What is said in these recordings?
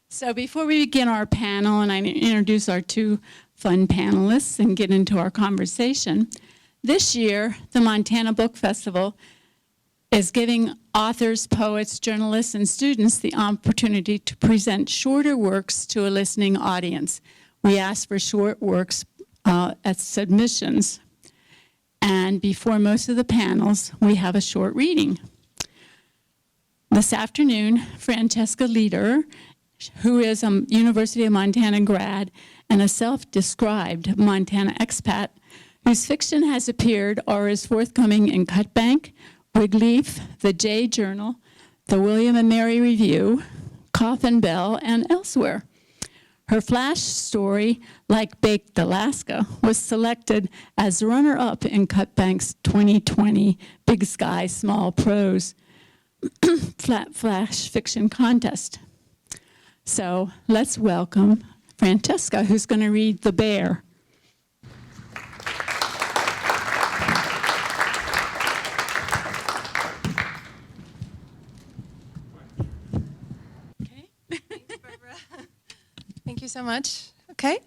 So before we begin our panel and I introduce our two fun panelists and get into our conversation, this year the Montana Book Festival is giving authors, poets, journalists, and students the opportunity to present shorter works to a listening audience. We ask for short works as submissions. And before most of the panels, we have a short reading. This afternoon, Francesca Leader, who is a University of Montana grad and a self-described Montana expat, whose fiction has appeared or is forthcoming in Cutbank, Wigleaf, the J Journal, the William and Mary Review, Coffin Bell, and elsewhere. Her flash story, Like Baked Alaska, was selected as runner-up in Cutbank's 2020 Big Sky Small Prose Flat Flash Fiction Contest. So let's welcome Francesca, who's going to read The Bear. Okay. Thank you, Barbara. Thank you so much. Okay.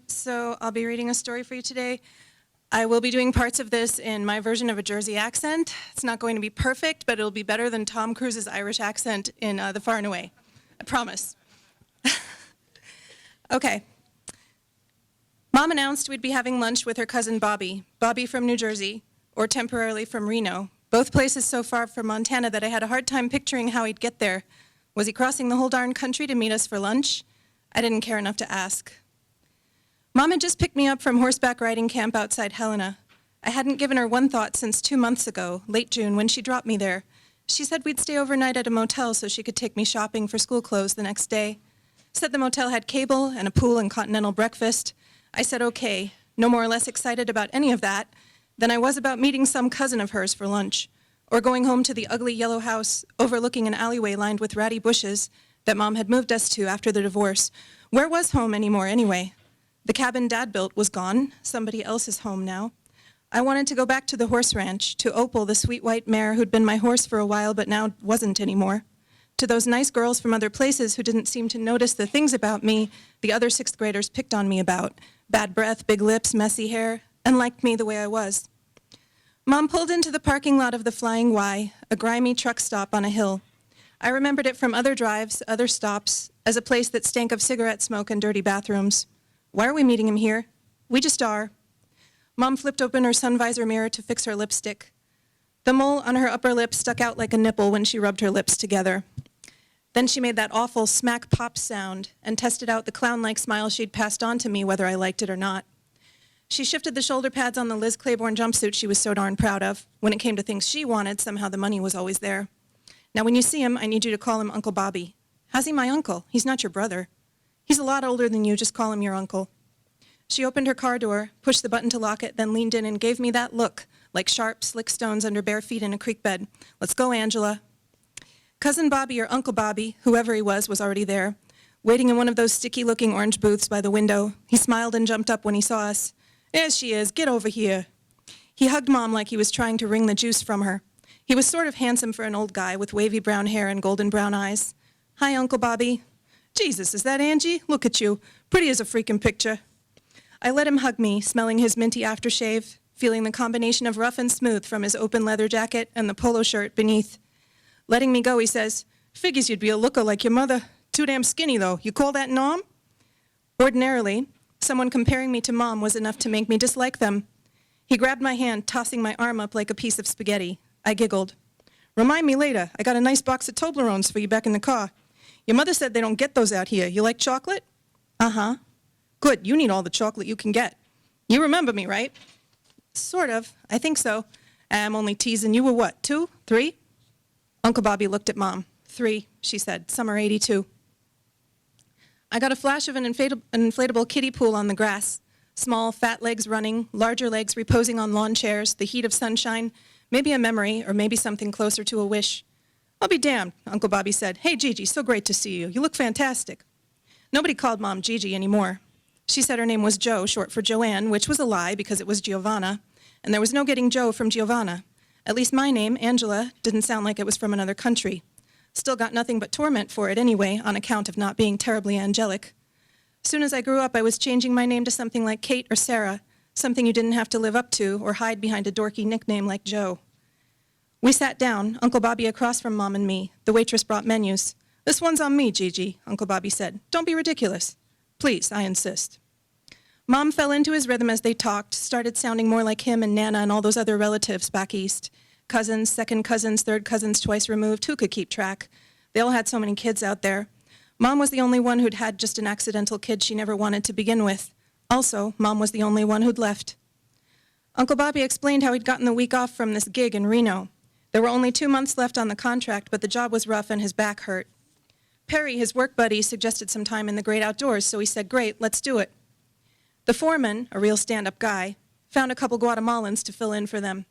So I'll be reading a story for you today. I will be doing parts of this in my version of a Jersey accent. It's not going to be perfect, but it'll be better than Tom Cruise's Irish accent in The Far and Away. I promise. Okay. Mom announced we'd be having lunch with her cousin Bobby. Bobby from New Jersey, or temporarily from Reno. Both places so far from Montana that I had a hard time picturing how he'd get there. Was he crossing the whole darn country to meet us for lunch? I didn't care enough to ask. Mom had just picked me up from horseback riding camp outside Helena. I hadn't given her one thought since 2 months ago, late June, when she dropped me there. She said we'd stay overnight at a motel so she could take me shopping for school clothes the next day. Said the motel had cable and a pool and continental breakfast. I said okay, no more or less excited about any of that than I was about meeting some cousin of hers for lunch, or going home to the ugly yellow house overlooking an alleyway lined with ratty bushes that Mom had moved us to after the divorce. Where was home anymore anyway? The cabin Dad built was gone, somebody else's home now. I wanted to go back to the horse ranch, to Opal, the sweet white mare who'd been my horse for a while but now wasn't anymore. To those nice girls from other places who didn't seem to notice the things about me the other sixth graders picked on me about. Bad breath, big lips, messy hair, and liked me the way I was. Mom pulled into the parking lot of the Flying Y, a grimy truck stop on a hill. I remembered it from other drives, other stops, as a place that stank of cigarette smoke and dirty bathrooms. Why are we meeting him here? We just are. Mom flipped open her sun visor mirror to fix her lipstick. The mole on her upper lip stuck out like a nipple when she rubbed her lips together. Then she made that awful smack pop sound and tested out the clown-like smile she'd passed on to me whether I liked it or not. She shifted the shoulder pads on the Liz Claiborne jumpsuit she was so darn proud of. When it came to things she wanted, somehow the money was always there. Now when you see him, I need you to call him Uncle Bobby. How's he my uncle? He's not your brother. He's a lot older than you, just call him your uncle. She opened her car door, pushed the button to lock it, then leaned in and gave me that look, like sharp, slick stones under bare feet in a creek bed. Let's go, Angela. Cousin Bobby, or Uncle Bobby, whoever he was already there, waiting in one of those sticky-looking orange booths by the window. He smiled and jumped up when he saw us. There she is, get over here. He hugged Mom like he was trying to wring the juice from her. He was sort of handsome for an old guy with wavy brown hair and golden brown eyes. Hi, Uncle Bobby. Jesus, is that Angie? Look at you. Pretty as a freaking picture. I let him hug me, smelling his minty aftershave, feeling the combination of rough and smooth from his open leather jacket and the polo shirt beneath. Letting me go, he says, figures you'd be a looker like your mother. Too damn skinny, though. You call that norm? Ordinarily, someone comparing me to Mom was enough to make me dislike them. He grabbed my hand, tossing my arm up like a piece of spaghetti. I giggled. Remind me later. I got a nice box of Toblerones for you back in the car. Your mother said they don't get those out here. You like chocolate? Uh-huh. Good. You need all the chocolate you can get. You remember me, right? Sort of. I think so. I'm only teasing. You were what, 2, 3? Uncle Bobby looked at Mom. 3, she said. Summer 82. I got a flash of an inflatable kiddie pool on the grass. Small, fat legs running, larger legs reposing on lawn chairs, the heat of sunshine, maybe a memory, or maybe something closer to a wish. I'll be damned, Uncle Bobby said. Hey, Gigi, so great to see you. You look fantastic. Nobody called Mom Gigi anymore. She said her name was Jo, short for Joanne, which was a lie because it was Giovanna, and there was no getting Jo from Giovanna. At least my name, Angela, didn't sound like it was from another country. Still got nothing but torment for it anyway, on account of not being terribly angelic. Soon as I grew up, I was changing my name to something like Kate or Sarah, something you didn't have to live up to or hide behind a dorky nickname like Joe. We sat down, Uncle Bobby across from Mom and me. The waitress brought menus. "This one's on me, Gigi," Uncle Bobby said. "Don't be ridiculous. Please, I insist." Mom fell into his rhythm as they talked, started sounding more like him and Nana and all those other relatives back east. Cousins, second cousins, third cousins twice removed. Who could keep track? They all had so many kids out there. Mom was the only one who'd had just an accidental kid she never wanted to begin with. Also, Mom was the only one who'd left. Uncle Bobby explained how he'd gotten the week off from this gig in Reno. There were only 2 months left on the contract, but the job was rough and his back hurt. Perry, his work buddy, suggested some time in the great outdoors, so he said, "Great, let's do it." The foreman, a real stand-up guy, found a couple Guatemalans to fill in for them.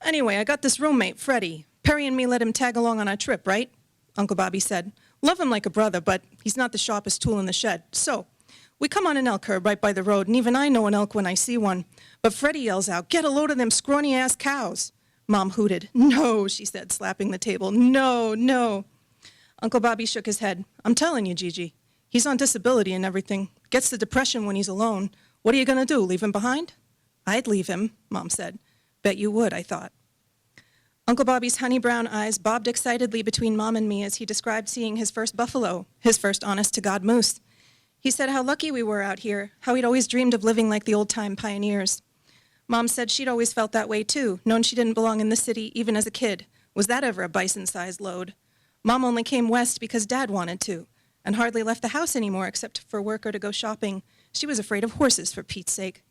"Anyway, I got this roommate, Freddie. Perry and me let him tag along on our trip, right?" Uncle Bobby said. "Love him like a brother, but he's not the sharpest tool in the shed. So, we come on an elk herd right by the road, and even I know an elk when I see one. But Freddie yells out, 'Get a load of them scrawny-ass cows.' Mom hooted. 'No,' she said, slapping the table. 'No, no.' Uncle Bobby shook his head. 'I'm telling you, Gigi. He's on disability and everything. Gets the depression when he's alone. What are you going to do, leave him behind?' 'I'd leave him,' Mom said. 'Bet you would,' I thought." Uncle Bobby's honey brown eyes bobbed excitedly between Mom and me as he described seeing his first buffalo, his first honest-to-God moose. He said how lucky we were out here, how he'd always dreamed of living like the old-time pioneers. Mom said she'd always felt that way, too, known she didn't belong in the city even as a kid. Was that ever a bison-sized load? Mom only came west because Dad wanted to, and hardly left the house anymore except for work or to go shopping. She was afraid of horses, for Pete's sake.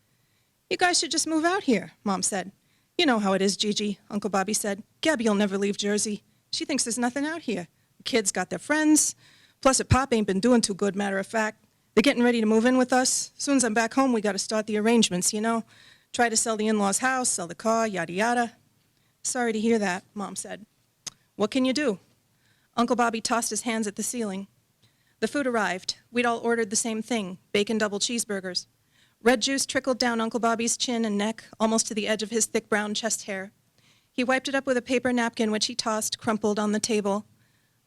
"You guys should just move out here," Mom said. "You know how it is, Gigi," Uncle Bobby said. "Gabby'll never leave Jersey. She thinks there's nothing out here. The kids got their friends. Plus, her pop ain't been doing too good, matter of fact. They're getting ready to move in with us. As soon as I'm back home, we got to start the arrangements, you know. Try to sell the in-laws' house, sell the car, yada yada." "Sorry to hear that," Mom said. "What can you do?" Uncle Bobby tossed his hands at the ceiling. The food arrived. We'd all ordered the same thing, bacon double cheeseburgers. Red juice trickled down Uncle Bobby's chin and neck, almost to the edge of his thick brown chest hair. He wiped it up with a paper napkin, which he tossed, crumpled, on the table.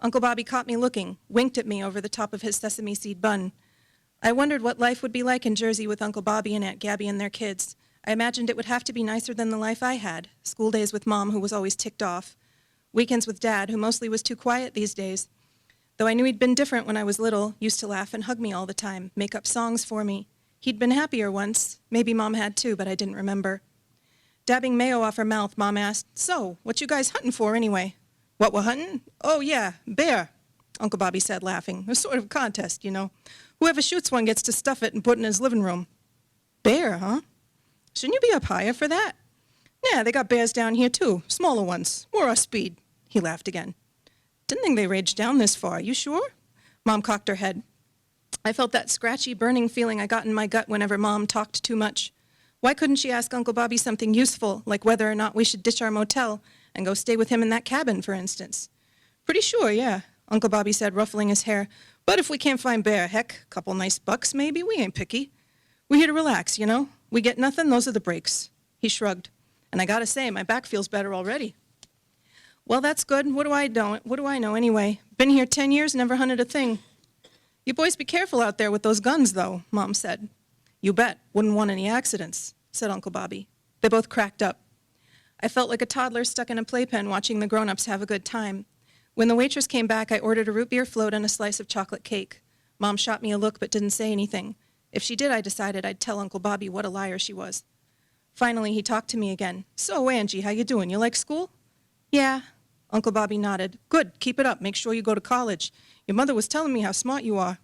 Uncle Bobby caught me looking, winked at me over the top of his sesame seed bun. I wondered what life would be like in Jersey with Uncle Bobby and Aunt Gabby and their kids. I imagined it would have to be nicer than the life I had. School days with Mom, who was always ticked off. Weekends with Dad, who mostly was too quiet these days. Though I knew he'd been different when I was little, used to laugh and hug me all the time, make up songs for me. He'd been happier once. Maybe Mom had too, but I didn't remember. Dabbing mayo off her mouth, Mom asked, "So, what you guys hunting for anyway?" "What we're hunting? Oh, yeah, bear," Uncle Bobby said, laughing. "A sort of contest, you know. Whoever shoots one gets to stuff it and put it in his living room." "Bear, huh? Shouldn't you be up higher for that?" "Yeah, they got bears down here, too. Smaller ones. More our speed." He laughed again. "Didn't think they raged down this far. You sure?" Mom cocked her head. I felt that scratchy, burning feeling I got in my gut whenever Mom talked too much. Why couldn't she ask Uncle Bobby something useful, like whether or not we should ditch our motel and go stay with him in that cabin, for instance? "Pretty sure, yeah," Uncle Bobby said, ruffling his hair. "But if we can't find bear, heck, a couple nice bucks maybe, we ain't picky. We're here to relax, you know? We get nothing, those are the breaks." He shrugged. "And I gotta say, my back feels better already." "Well, that's good. What do I know anyway? Been here 10 years, never hunted a thing." "You boys be careful out there with those guns, though," Mom said. "You bet. Wouldn't want any accidents," said Uncle Bobby. They both cracked up. I felt like a toddler stuck in a playpen watching the grown-ups have a good time. When the waitress came back, I ordered a root beer float and a slice of chocolate cake. Mom shot me a look but didn't say anything. If she did, I decided I'd tell Uncle Bobby what a liar she was. Finally, he talked to me again. "So, Angie, how you doing? You like school?" "Yeah." Uncle Bobby nodded. "Good. Keep it up. Make sure you go to college. Your mother was telling me how smart you are."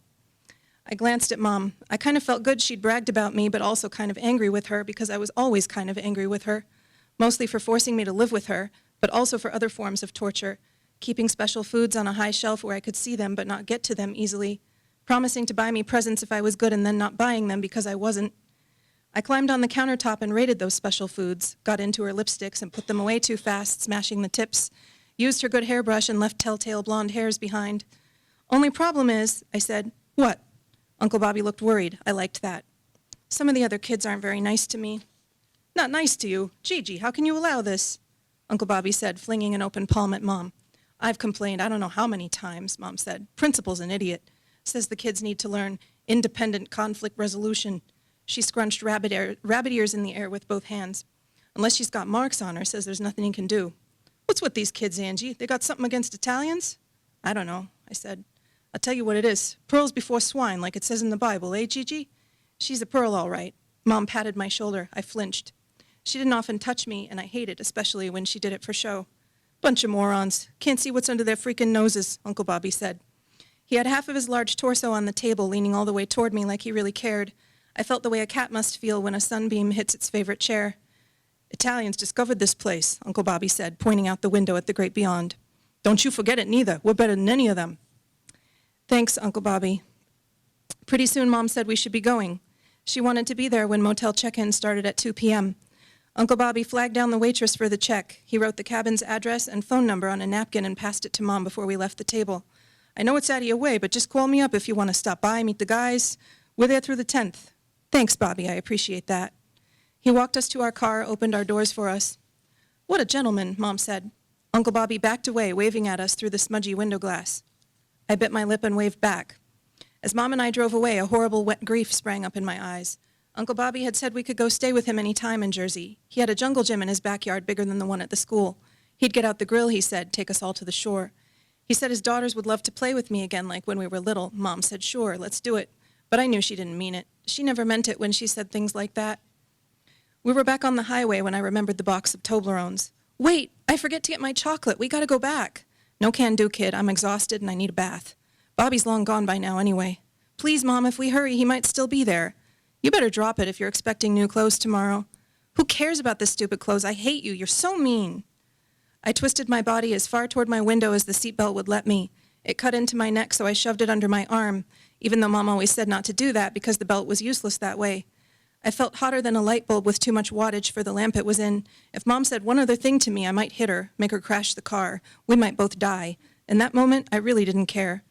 I glanced at Mom. I kind of felt good she'd bragged about me, but also kind of angry with her because I was always kind of angry with her, mostly for forcing me to live with her, but also for other forms of torture, keeping special foods on a high shelf where I could see them but not get to them easily, promising to buy me presents if I was good and then not buying them because I wasn't. I climbed on the countertop and raided those special foods, got into her lipsticks and put them away too fast, smashing the tips, used her good hairbrush and left telltale blonde hairs behind. "Only problem is," I said. "What?" Uncle Bobby looked worried. I liked that. "Some of the other kids aren't very nice to me." "Not nice to you? Gigi, how can you allow this?" Uncle Bobby said, flinging an open palm at Mom. I've complained I don't know how many times, Mom said. Principal's an idiot. Says the kids need to learn independent conflict resolution. She scrunched rabbit ears in the air with both hands. Unless she's got marks on her, says there's nothing he can do. What's with these kids, Angie? They got something against Italians? I don't know, I said. I'll tell you what it is. Pearls before swine, like it says in the Bible, eh, Gigi? She's a pearl, all right. Mom patted my shoulder. I flinched. She didn't often touch me, and I hate it, especially when she did it for show. Bunch of morons. Can't see what's under their freaking noses, Uncle Bobby said. He had half of his large torso on the table, leaning all the way toward me like he really cared. I felt the way a cat must feel when a sunbeam hits its favorite chair. Italians discovered this place, Uncle Bobby said, pointing out the window at the great beyond. Don't you forget it, neither. We're better than any of them. Thanks, Uncle Bobby. Pretty soon, Mom said we should be going. She wanted to be there when motel check-in started at 2 p.m. Uncle Bobby flagged down the waitress for the check. He wrote the cabin's address and phone number on a napkin and passed it to Mom before we left the table. I know it's out of your way, but just call me up if you want to stop by, meet the guys. We're there through the 10th. Thanks, Bobby. I appreciate that. He walked us to our car, opened our doors for us. What a gentleman, Mom said. Uncle Bobby backed away, waving at us through the smudgy window glass. I bit my lip and waved back. As Mom and I drove away, a horrible wet grief sprang up in my eyes. Uncle Bobby had said we could go stay with him any time in Jersey. He had a jungle gym in his backyard bigger than the one at the school. He'd get out the grill, he said, take us all to the shore. He said his daughters would love to play with me again like when we were little. Mom said, sure, let's do it. But I knew she didn't mean it. She never meant it when she said things like that. We were back on the highway when I remembered the box of Toblerones. Wait, I forget to get my chocolate. We gotta go back. No can do, kid. I'm exhausted and I need a bath. Bobby's long gone by now anyway. Please, Mom, if we hurry, he might still be there. You better drop it if you're expecting new clothes tomorrow. Who cares about this stupid clothes? I hate you. You're so mean. I twisted my body as far toward my window as the seatbelt would let me. It cut into my neck, so I shoved it under my arm, even though Mom always said not to do that because the belt was useless that way. I felt hotter than a light bulb with too much wattage for the lamp it was in. If Mom said one other thing to me, I might hit her, make her crash the car. We might both die. In that moment, I really didn't care.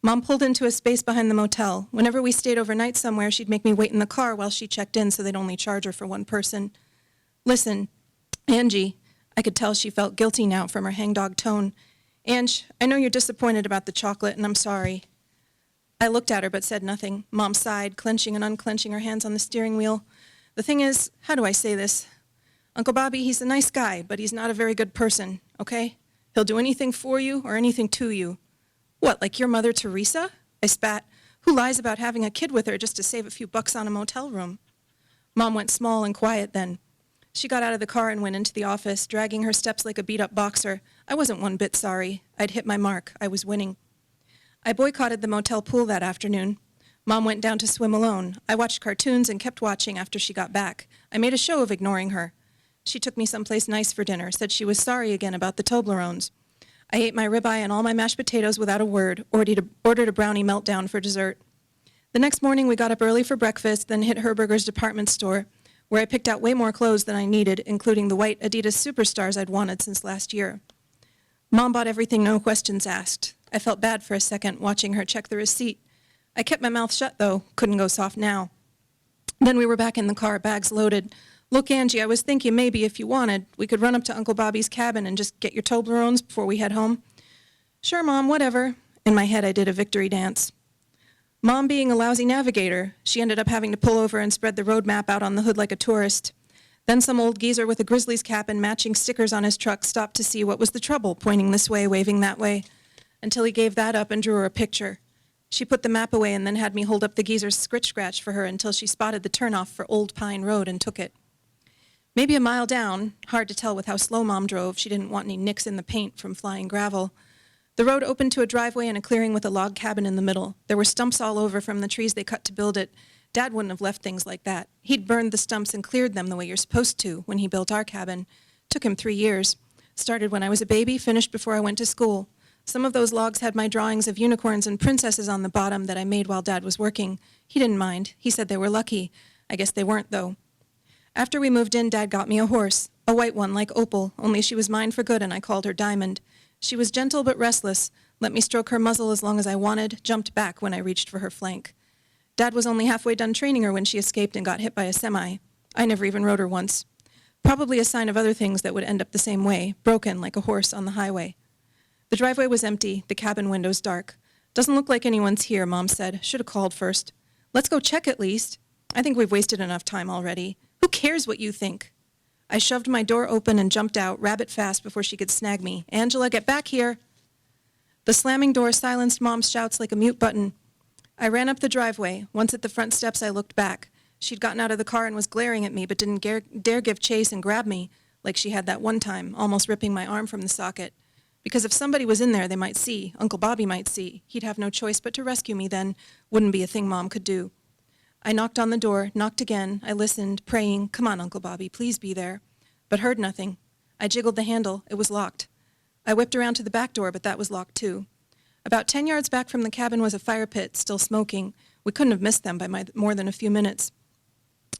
Mom pulled into a space behind the motel. Whenever we stayed overnight somewhere, she'd make me wait in the car while she checked in so they'd only charge her for one person. Listen, Angie, I could tell she felt guilty now from her hangdog tone. Ange, I know you're disappointed about the chocolate, and I'm sorry. I looked at her but said nothing. Mom sighed, clenching and unclenching her hands on the steering wheel. The thing is, how do I say this? Uncle Bobby, he's a nice guy, but he's not a very good person, okay? He'll do anything for you or anything to you. What, like your Mother Teresa? I spat. Who lies about having a kid with her just to save a few bucks on a motel room? Mom went small and quiet then. She got out of the car and went into the office, dragging her steps like a beat-up boxer. I wasn't one bit sorry. I'd hit my mark. I was winning. I boycotted the motel pool that afternoon. Mom went down to swim alone. I watched cartoons and kept watching after she got back. I made a show of ignoring her. She took me someplace nice for dinner, said she was sorry again about the Toblerones. I ate my ribeye and all my mashed potatoes without a word, ordered a brownie meltdown for dessert. The next morning, we got up early for breakfast, then hit Herberger's department store, where I picked out way more clothes than I needed, including the white Adidas Superstars I'd wanted since last year. Mom bought everything, no questions asked. I felt bad for a second, watching her check the receipt. I kept my mouth shut, though. Couldn't go soft now. Then we were back in the car, bags loaded. Look, Angie, I was thinking maybe if you wanted, we could run up to Uncle Bobby's cabin and just get your Toblerones before we head home. Sure, Mom, whatever. In my head, I did a victory dance. Mom being a lousy navigator, she ended up having to pull over and spread the road map out on the hood like a tourist. Then some old geezer with a Grizzlies cap and matching stickers on his truck stopped to see what was the trouble, pointing this way, waving that way, until he gave that up and drew her a picture. She put the map away and then had me hold up the geezer's scritch-scratch for her until she spotted the turnoff for Old Pine Road and took it. Maybe a mile down, hard to tell with how slow Mom drove, she didn't want any nicks in the paint from flying gravel. The road opened to a driveway and a clearing with a log cabin in the middle. There were stumps all over from the trees they cut to build it. Dad wouldn't have left things like that. He'd burned the stumps and cleared them the way you're supposed to when he built our cabin. Took him 3 years. Started when I was a baby, finished before I went to school. Some of those logs had my drawings of unicorns and princesses on the bottom that I made while Dad was working. He didn't mind. He said they were lucky. I guess they weren't, though. After we moved in, Dad got me a horse, a white one like Opal, only she was mine for good and I called her Diamond. She was gentle but restless, let me stroke her muzzle as long as I wanted, jumped back when I reached for her flank. Dad was only halfway done training her when she escaped and got hit by a semi. I never even rode her once. Probably a sign of other things that would end up the same way, broken like a horse on the highway. The driveway was empty, the cabin windows dark. Doesn't look like anyone's here, Mom said. Should have called first. Let's go check at least. I think we've wasted enough time already. Who cares what you think? I shoved my door open and jumped out, rabbit fast, before she could snag me. Angela, get back here. The slamming door silenced Mom's shouts like a mute button. I ran up the driveway. Once at the front steps, I looked back. She'd gotten out of the car and was glaring at me, but didn't dare give chase and grab me, like she had that one time, almost ripping my arm from the socket. Because if somebody was in there, they might see. Uncle Bobby might see. He'd have no choice but to rescue me then. Wouldn't be a thing Mom could do. I knocked on the door, knocked again. I listened, praying, come on, Uncle Bobby, please be there. But heard nothing. I jiggled the handle. It was locked. I whipped around to the back door, but that was locked too. About 10 yards back from the cabin was a fire pit, still smoking. We couldn't have missed them by more than a few minutes.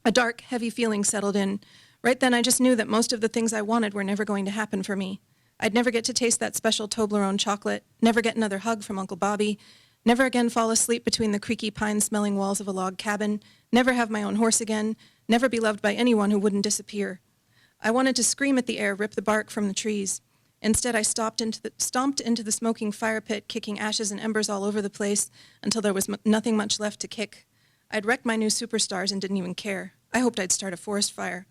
A dark, heavy feeling settled in. Right then I just knew that most of the things I wanted were never going to happen for me. I'd never get to taste that special Toblerone chocolate, never get another hug from Uncle Bobby, never again fall asleep between the creaky pine-smelling walls of a log cabin, never have my own horse again, never be loved by anyone who wouldn't disappear. I wanted to scream at the air, rip the bark from the trees. Instead, I stomped into the smoking fire pit, kicking ashes and embers all over the place until there was nothing much left to kick. I'd wrecked my new superstars and didn't even care. I hoped I'd start a forest fire.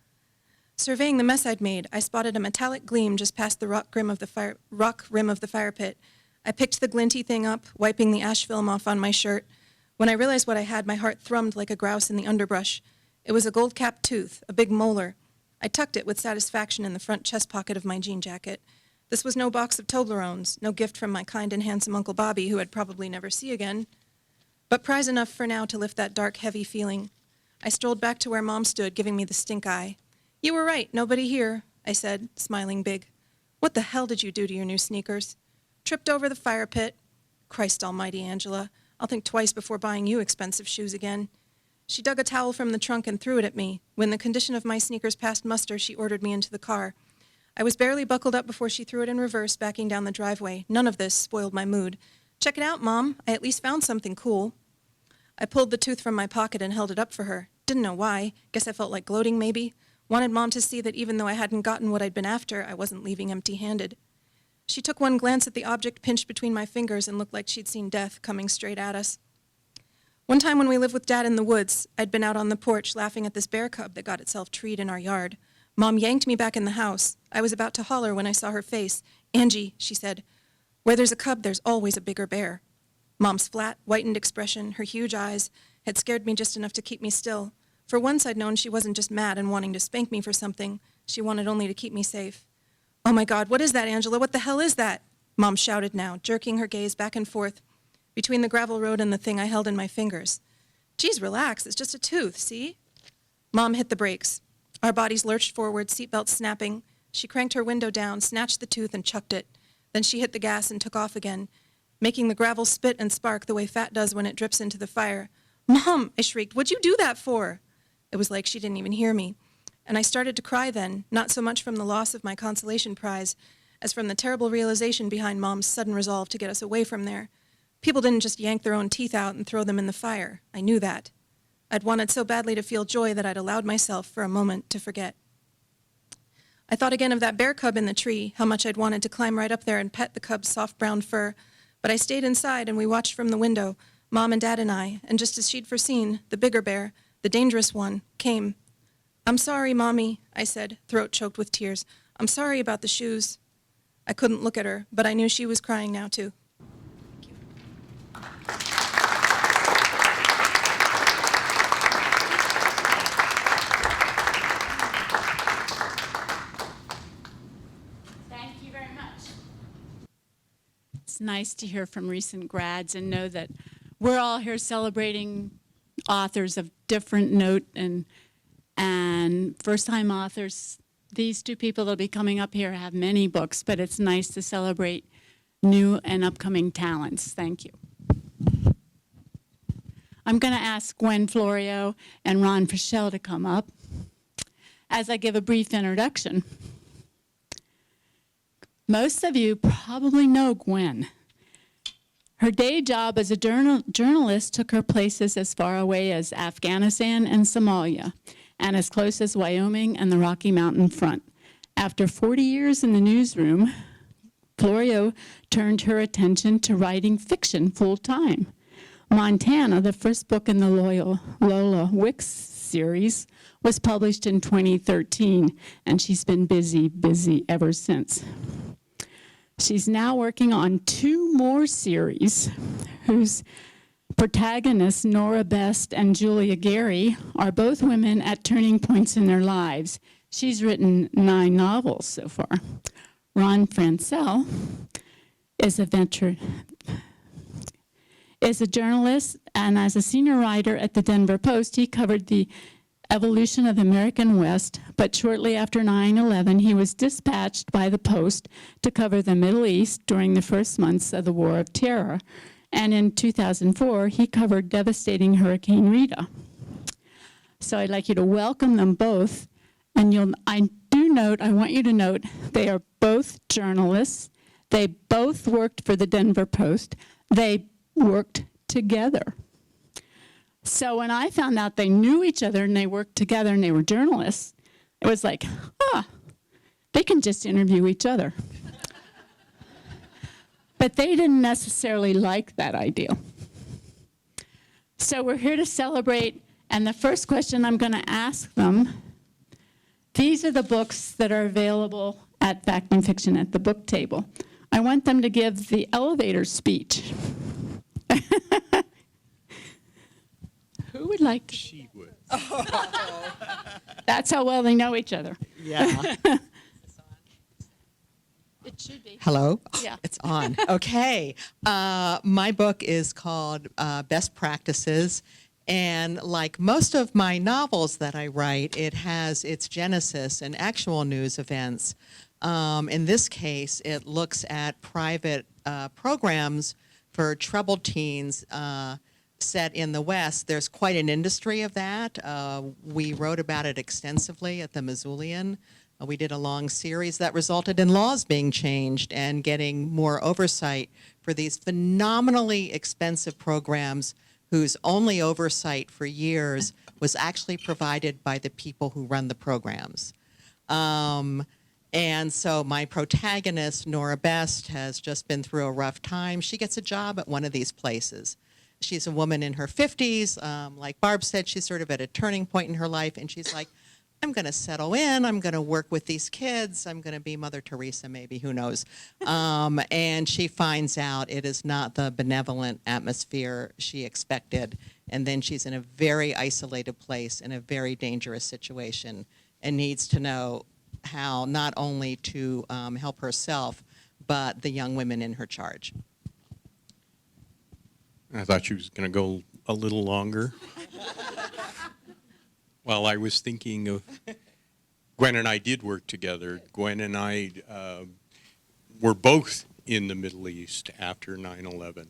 Surveying the mess I'd made, I spotted a metallic gleam just past the rock rim of the fire pit. I picked the glinty thing up, wiping the ash film off on my shirt. When I realized what I had, my heart thrummed like a grouse in the underbrush. It was a gold-capped tooth, a big molar. I tucked it with satisfaction in the front chest pocket of my jean jacket. This was no box of Toblerones, no gift from my kind and handsome Uncle Bobby, who I'd probably never see again, but prize enough for now to lift that dark, heavy feeling. I strolled back to where Mom stood, giving me the stink eye. You were right, nobody here, I said, smiling big. What the hell did you do to your new sneakers? Tripped over the fire pit. Christ almighty, Angela. I'll think twice before buying you expensive shoes again. She dug a towel from the trunk and threw it at me. When the condition of my sneakers passed muster, she ordered me into the car. I was barely buckled up before she threw it in reverse, backing down the driveway. None of this spoiled my mood. Check it out, Mom. I at least found something cool. I pulled the tooth from my pocket and held it up for her. Didn't know why. Guess I felt like gloating, maybe. Wanted Mom to see that even though I hadn't gotten what I'd been after, I wasn't leaving empty-handed. She took one glance at the object pinched between my fingers and looked like she'd seen death coming straight at us. One time when we lived with Dad in the woods, I'd been out on the porch laughing at this bear cub that got itself treed in our yard. Mom yanked me back in the house. I was about to holler when I saw her face. Angie, she said, where there's a cub, there's always a bigger bear. Mom's flat, whitened expression, her huge eyes, had scared me just enough to keep me still. For once I'd known she wasn't just mad and wanting to spank me for something. She wanted only to keep me safe. Oh my God, what is that, Angela? What the hell is that? Mom shouted now, jerking her gaze back and forth between the gravel road and the thing I held in my fingers. Geez, relax, it's just a tooth, see? Mom hit the brakes. Our bodies lurched forward, seatbelts snapping. She cranked her window down, snatched the tooth and chucked it. Then she hit the gas and took off again, making the gravel spit and spark the way fat does when it drips into the fire. Mom, I shrieked, what'd you do that for? It was like she didn't even hear me. And I started to cry then, not so much from the loss of my consolation prize as from the terrible realization behind Mom's sudden resolve to get us away from there. People didn't just yank their own teeth out and throw them in the fire. I knew that. I'd wanted so badly to feel joy that I'd allowed myself for a moment to forget. I thought again of that bear cub in the tree, how much I'd wanted to climb right up there and pet the cub's soft brown fur. But I stayed inside and we watched from the window, Mom and Dad and I, and just as she'd foreseen, the bigger bear, the dangerous one, came. I'm sorry, Mommy, I said, throat choked with tears. I'm sorry about the shoes. I couldn't look at her, but I knew she was crying now too. Thank you very much. It's nice to hear from recent grads and know that we're all here celebrating authors of different note and first-time authors. These two people that'll be coming up here have many books, but it's nice to celebrate new and upcoming talents. Thank you. I'm going to ask Gwen Florio and Ron Franscell to come up as I give a brief introduction. Most of you probably know Gwen. Her day job as a journalist took her places as far away as Afghanistan and Somalia, and as close as Wyoming and the Rocky Mountain front. After 40 years in the newsroom, Florio turned her attention to writing fiction full-time. Montana, the first book in the Lola Wicks series, was published in 2013, and she's been busy ever since. She's now working on 2 more series, whose protagonists, Nora Best and Julia Gary, are both women at turning points in their lives. She's written 9 novels so far. Ron Franscell is a journalist, and as a senior writer at the Denver Post, he covered the evolution of the American West, but shortly after 9/11, he was dispatched by the Post to cover the Middle East during the first months of the War of Terror. And in 2004, he covered devastating Hurricane Rita. So I'd like you to welcome them both. And I want you to note, they are both journalists. They both worked for the Denver Post. They worked together. So when I found out they knew each other and they worked together and they were journalists, it was like, they can just interview each other. But they didn't necessarily like that idea. So we're here to celebrate, and the first question I'm going to ask them, these are the books that are available at Fact and Fiction at the book table. I want them to give the elevator speech. Who would like to? She would. That's how well they know each other. Yeah. It should be. Hello? Yeah. It's on. Okay. My book is called Best Practices. And like most of my novels that I write, it has its genesis in actual news events. In this case, it looks at private programs for troubled teens set in the West. There's quite an industry of that. We wrote about it extensively at the Missoulian. We did a long series that resulted in laws being changed and getting more oversight for these phenomenally expensive programs whose only oversight for years was actually provided by the people who run the programs. And so my protagonist, Nora Best, has just been through a rough time. She gets a job at one of these places. She's a woman in her 50s. Like Barb said, she's sort of at a turning point in her life, and she's like, I'm going to settle in. I'm going to work with these kids. I'm going to be Mother Teresa, maybe. Who knows? And she finds out it is not the benevolent atmosphere she expected. And then she's in a very isolated place in a very dangerous situation and needs to know how not only to help herself, but the young women in her charge. I thought she was going to go a little longer. Well, I was thinking of, Gwen and I did work together. Gwen and I were both in the Middle East after 9/11.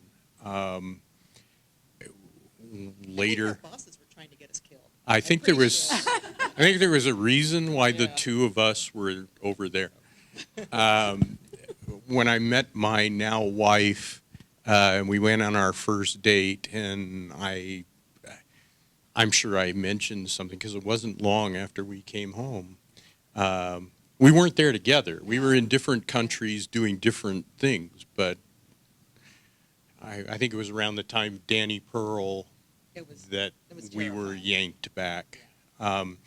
Later, Our bosses were trying to get us killed. I think there was a reason why the two of us were over there. When I met my now wife, we went on our first date, and I'm sure I mentioned something because it wasn't long after we came home. We weren't there together. We were in different countries doing different things, but I think it was around the time Danny Pearl that we were yanked back. I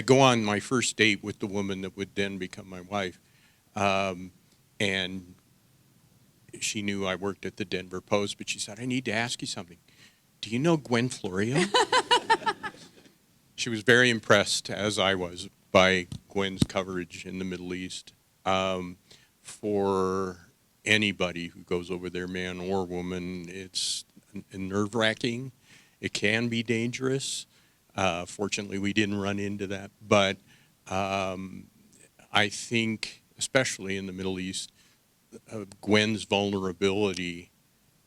go on my first date with the woman that would then become my wife, and she knew I worked at the Denver Post, but she said, I need to ask you something. Do you know Gwen Florio? She was very impressed, as I was, by Gwen's coverage in the Middle East. For anybody who goes over there, man or woman, it's nerve-wracking. It can be dangerous. Fortunately, we didn't run into that. But I think, especially in the Middle East, Gwen's vulnerability,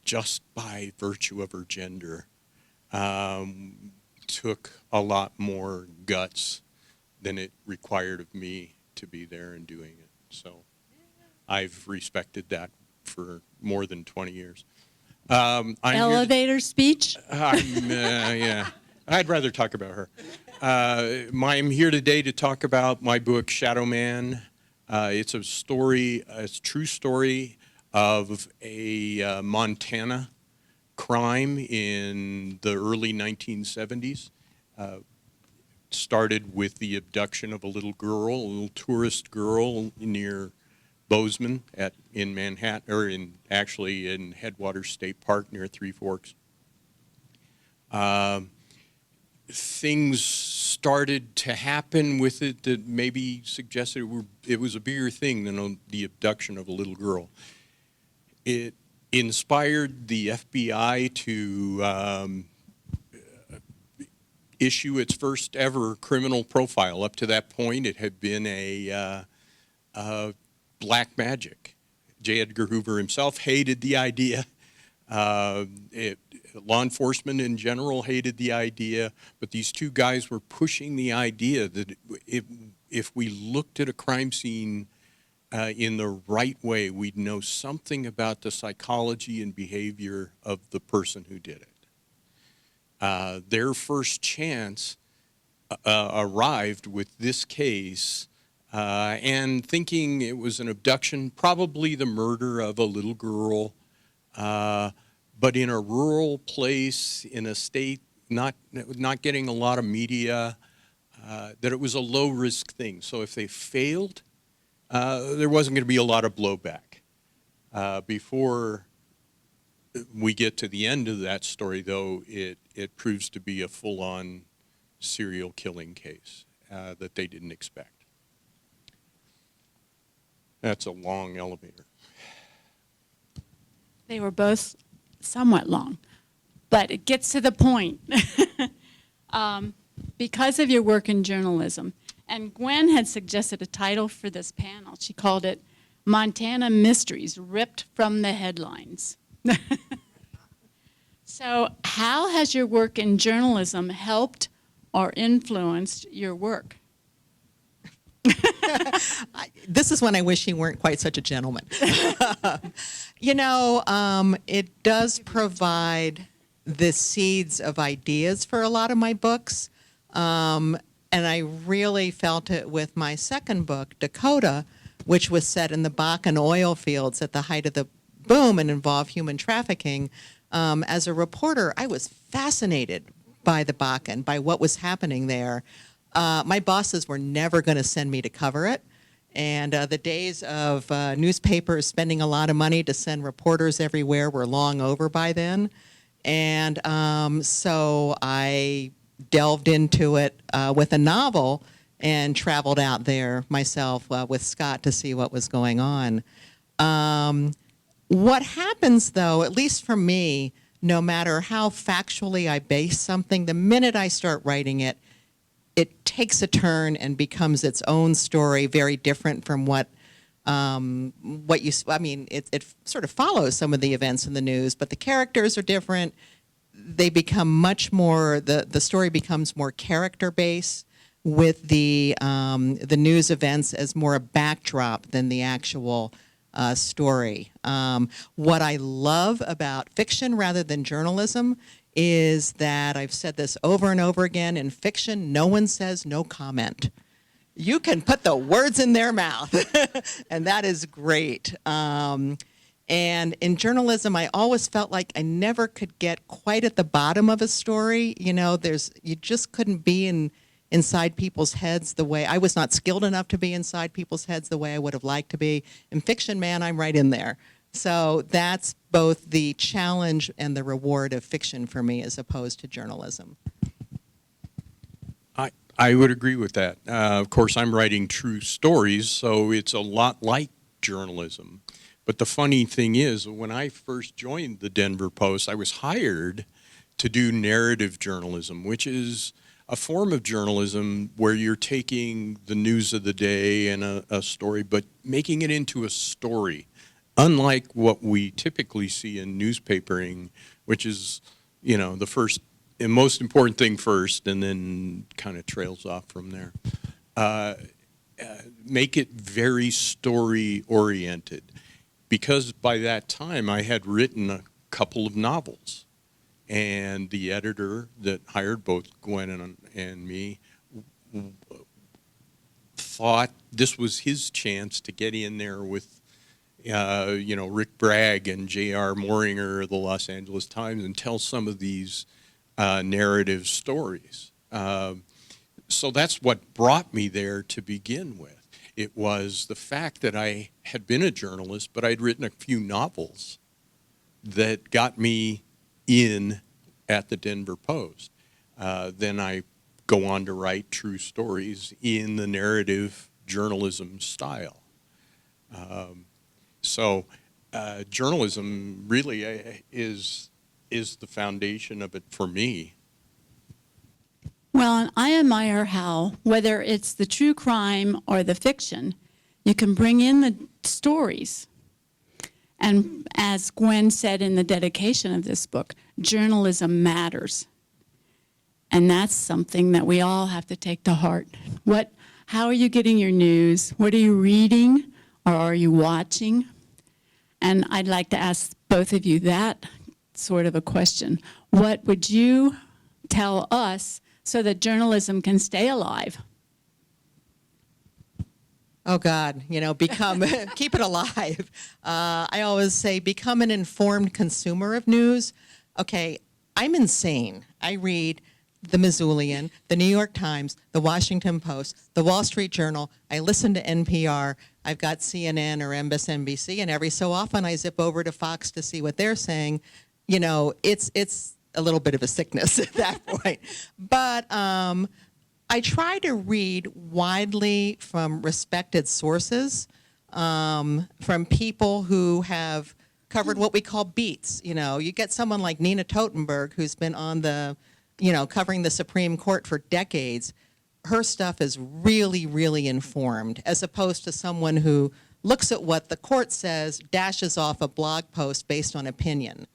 just by virtue of her gender, took a lot more guts than it required of me to be there and doing it. So I've respected that for more than 20 years. Elevator speech? Yeah, I'd rather talk about her. I'm here today to talk about my book, Shadow Man. It's a story, a true story of a Montana crime in the early 1970s. Started with the abduction of a little girl, a little tourist girl near Bozeman in Manhattan, or actually in Headwaters State Park near Three Forks. Things started to happen with it that maybe suggested it was a bigger thing than the abduction of a little girl. It inspired the FBI to issue its first ever criminal profile. Up to that point, it had been a black magic. J. Edgar Hoover himself hated the idea. Law enforcement in general hated the idea, but these two guys were pushing the idea that if we looked at a crime scene in the right way, we'd know something about the psychology and behavior of the person who did it. Their first chance arrived with this case, and thinking it was an abduction, probably the murder of a little girl, but in a rural place, in a state not getting a lot of media, that it was a low-risk thing. So if they failed, there wasn't going to be a lot of blowback. Before we get to the end of that story, though, it proves to be a full-on serial killing case that they didn't expect. That's a long elevator. They were both somewhat long, but it gets to the point. Because of your work in journalism, and Gwen had suggested a title for this panel. She called it Montana Mysteries Ripped from the Headlines. So how has your work in journalism helped or influenced your work? This is when I wish he weren't quite such a gentleman. It does provide the seeds of ideas for a lot of my books. And I really felt it with my second book, Dakota, which was set in the Bakken oil fields at the height of the boom and involved human trafficking. As a reporter, I was fascinated by the Bakken, by what was happening there. My bosses were never going to send me to cover it. And the days of newspapers spending a lot of money to send reporters everywhere were long over by then. And so I delved into it with a novel and traveled out there myself with Scott to see what was going on. What happens, though, at least for me, no matter how factually I base something, the minute I start writing it, it takes a turn and becomes its own story, very different from it sort of follows some of the events in the news, but the characters are different. They become much more, the story becomes more character-based with the news events as more a backdrop than the actual story. What I love about fiction rather than journalism is that, I've said this over and over again, in fiction, no one says no comment. You can put the words in their mouth, and that is great. And in journalism, I always felt like I never could get quite at the bottom of a story. You just couldn't be inside people's heads the way, I was not skilled enough to be inside people's heads the way I would have liked to be. In fiction, man, I'm right in there. So that's both the challenge and the reward of fiction for me as opposed to journalism. I would agree with that. Of course, I'm writing true stories, so it's a lot like journalism. But the funny thing is, when I first joined the Denver Post, I was hired to do narrative journalism, which is a form of journalism where you're taking the news of the day and a story, but making it into a story. Unlike what we typically see in newspapering, which is, the first and most important thing first, and then kind of trails off from there. Make it very story-oriented. Because by that time, I had written a couple of novels. And the editor that hired both Gwen and me thought this was his chance to get in there with, Rick Bragg and J.R. Moringer of the Los Angeles Times and tell some of these narrative stories. So that's what brought me there to begin with. It was the fact that I had been a journalist, but I'd written a few novels that got me in at the Denver Post. Then I go on to write true stories in the narrative journalism style. So journalism really is the foundation of it for me. Well, and I admire how, whether it's the true crime or the fiction, you can bring in the stories. And as Gwen said in the dedication of this book, journalism matters. And that's something that we all have to take to heart. How are you getting your news? What are you reading or are you watching? And I'd like to ask both of you that sort of a question. What would you tell us so that journalism can stay alive? Oh God, keep it alive. I always say become an informed consumer of news. Okay, I'm insane. I read the Missoulian, the New York Times, the Washington Post, the Wall Street Journal. I listen to NPR. I've got CNN or MSNBC, and every so often I zip over to Fox to see what they're saying. It's a little bit of a sickness at that point. But I try to read widely from respected sources, from people who have covered what we call beats. You get someone like Nina Totenberg, who's been on covering the Supreme Court for decades. Her stuff is really, really informed, as opposed to someone who looks at what the court says, dashes off a blog post based on opinion.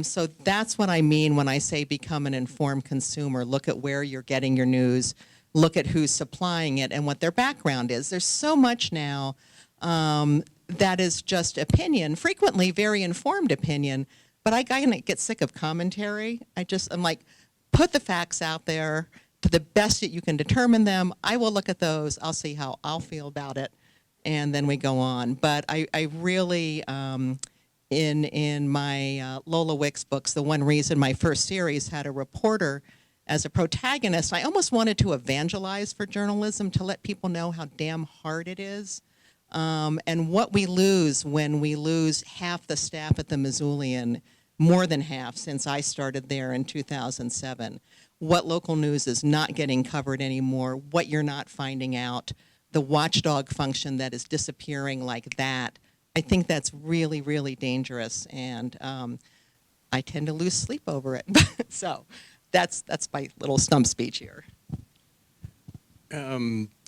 So that's what I mean when I say become an informed consumer. Look at where you're getting your news. Look at who's supplying it and what their background is. There's so much now that is just opinion, frequently very informed opinion, but I kind of get sick of commentary. I'm like, put the facts out there to the best that you can determine them. I will look at those. I'll see how I'll feel about it, and then we go on. But I really, in my Lola Wicks books, the one reason my first series had a reporter as a protagonist, I almost wanted to evangelize for journalism, to let people know how damn hard it is, and what we lose when we lose half the staff at the Missoulian, more than half since I started there in 2007. What local news is not getting covered anymore, what you're not finding out, the watchdog function that is disappearing like that. I think that's really, really dangerous, and I tend to lose sleep over it. So that's my little stump speech here.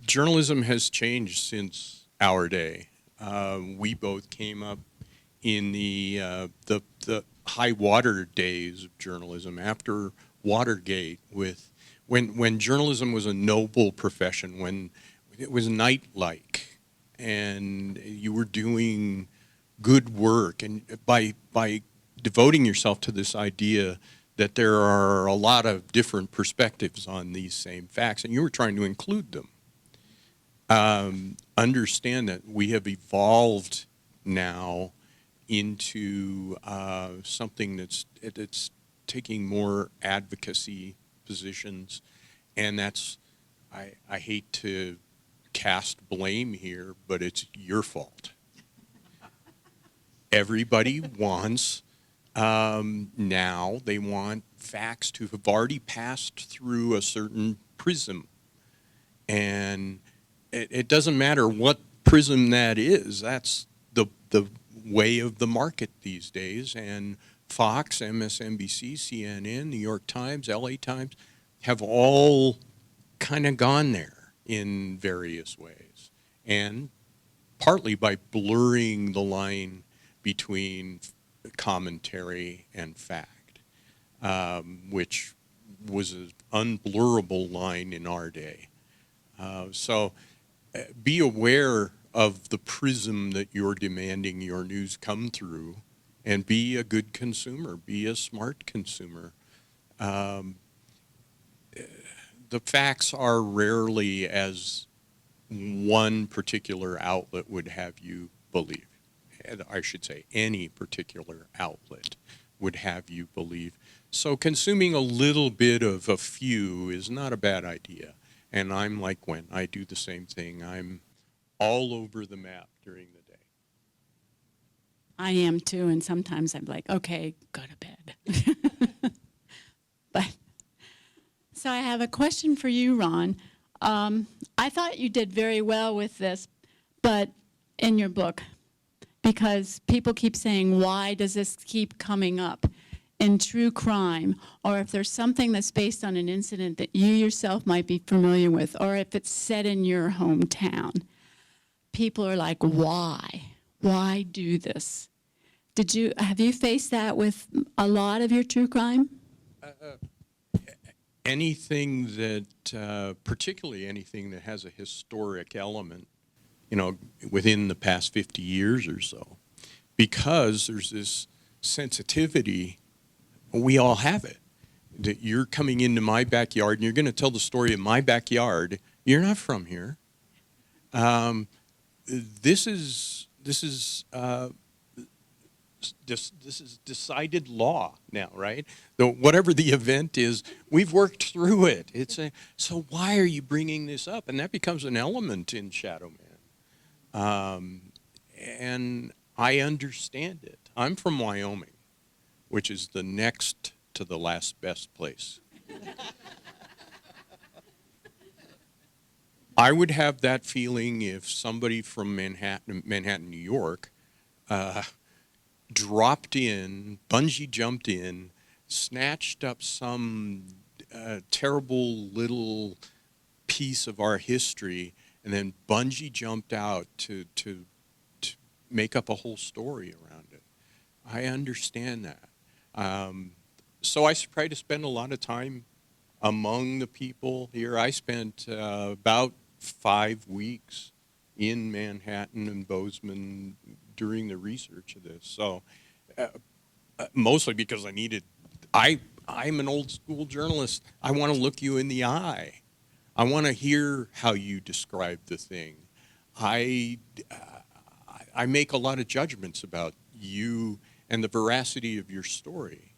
Journalism has changed since our day. We both came up in the high water days of journalism after Watergate, when journalism was a noble profession, when it was knight-like, and you were doing good work, and by devoting yourself to this idea that there are a lot of different perspectives on these same facts, and you were trying to include them. Understand that we have evolved now into something that's taking more advocacy positions, and that's, I hate to cast blame here, but it's your fault. Everybody wants, now they want facts to have already passed through a certain prism, and it doesn't matter what prism that is. That's the way of the market these days, and Fox, MSNBC, CNN, New York Times, LA Times have all kind of gone there in various ways, and partly by blurring the line between commentary and fact, which was an unblurrable line in our day. So be aware of the prism that you're demanding your news come through, and be a good consumer, be a smart consumer. The facts are rarely as one particular outlet would have you believe. And I should say any particular outlet would have you believe. So consuming a little bit of a few is not a bad idea. And I'm like Gwen, I do the same thing. I'm all over the map during the day. I am too, and sometimes I'm like, okay, go to bed. But so I have a question for you, Ron. I thought you did very well with this, but in your book, because people keep saying, why does this keep coming up in true crime, or if there's something that's based on an incident that you yourself might be familiar with, or if it's set in your hometown. People are like, why? Why do this? Have you faced that with a lot of your true crime? Anything that, particularly anything that has a historic element, within the past 50 years or so, because there's this sensitivity, we all have it, that you're coming into my backyard and you're going to tell the story of my backyard. You're not from here. This is decided law now, right? Whatever the event is, we've worked through it. So why are you bringing this up? And that becomes an element in Shadow Man. And I understand it. I'm from Wyoming, which is the next to the last best place. I would have that feeling if somebody from Manhattan, New York, dropped in, bungee jumped in, snatched up some terrible little piece of our history, and then bungee jumped out to make up a whole story around it. I understand that. So I try to spend a lot of time among the people here. I spent about 5 weeks in Manhattan and Bozeman during the research of this. So mostly because I'm an old school journalist. I want to look you in the eye. I want to hear how you describe the thing. I make a lot of judgments about you and the veracity of your story.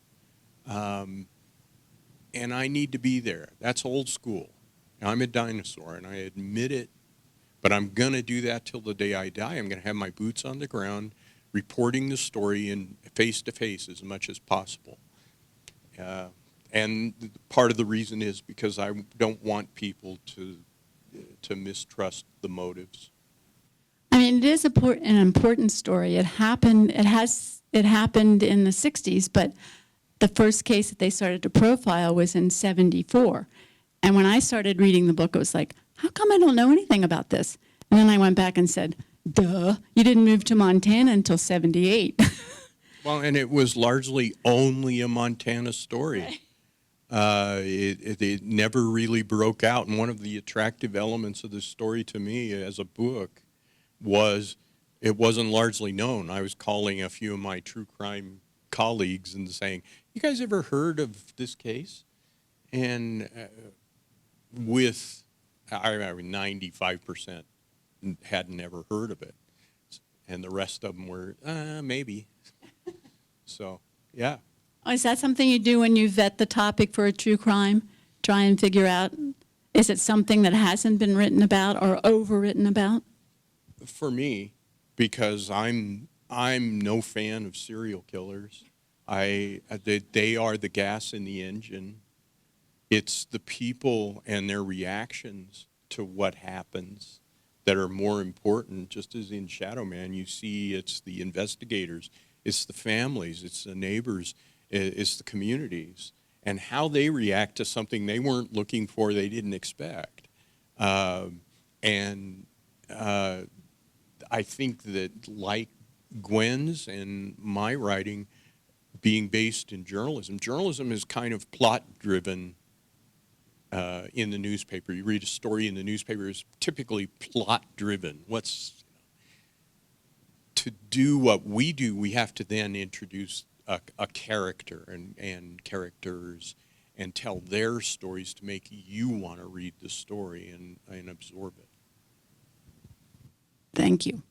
And I need to be there. That's old school. I'm a dinosaur, and I admit it, but I'm going to do that till the day I die. I'm going to have my boots on the ground, reporting the story in face-to-face as much as possible. And part of the reason is because I don't want people to mistrust the motives. I mean, it is an important story. It happened in the 60s, but the first case that they started to profile was in 74. And when I started reading the book, it was like, how come I don't know anything about this? And then I went back and said, duh, you didn't move to Montana until 78. Well, and it was largely only a Montana story. It never really broke out. And one of the attractive elements of the story to me as a book was it wasn't largely known. I was calling a few of my true crime colleagues and saying, you guys ever heard of this case? And with 95% had never heard of it. And the rest of them were, maybe. So, yeah. Oh, is that something you do when you vet the topic for a true crime? Try and figure out, is it something that hasn't been written about or overwritten about? For me, because I'm no fan of serial killers. They are the gas in the engine. It's the people and their reactions to what happens that are more important. Just as in Shadow Man, you see it's the investigators, it's the families, it's the neighbors, it's the communities, and how they react to something they weren't looking for, they didn't expect. And I think that, like Gwen's and my writing, being based in journalism is kind of plot-driven. In the newspaper, you read a story in the newspaper, is typically plot-driven. To do what we do, we have to then introduce a character and characters and tell their stories to make you want to read the story and absorb it. Thank you.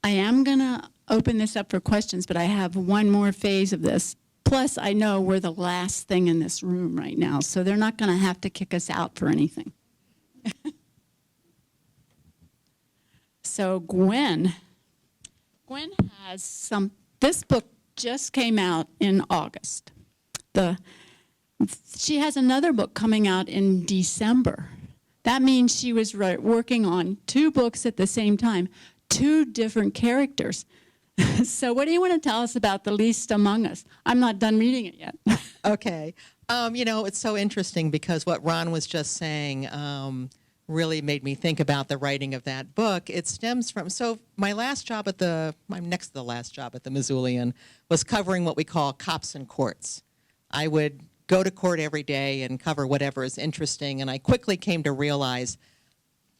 I am going to open this up for questions, but I have one more phase of this. Plus, I know we're the last thing in this room right now, so they're not going to have to kick us out for anything. So Gwen has this book just came out in August. She has another book coming out in December. That means she was working on 2 books at the same time, 2 different characters. So what do you want to tell us about The Least Among Us? I'm not done reading it yet. Okay. It's so interesting because what Ron was just saying really made me think about the writing of that book. It stems from, my next to the last job at the Missoulian was covering what we call cops and courts. I would go to court every day and cover whatever is interesting, and I quickly came to realize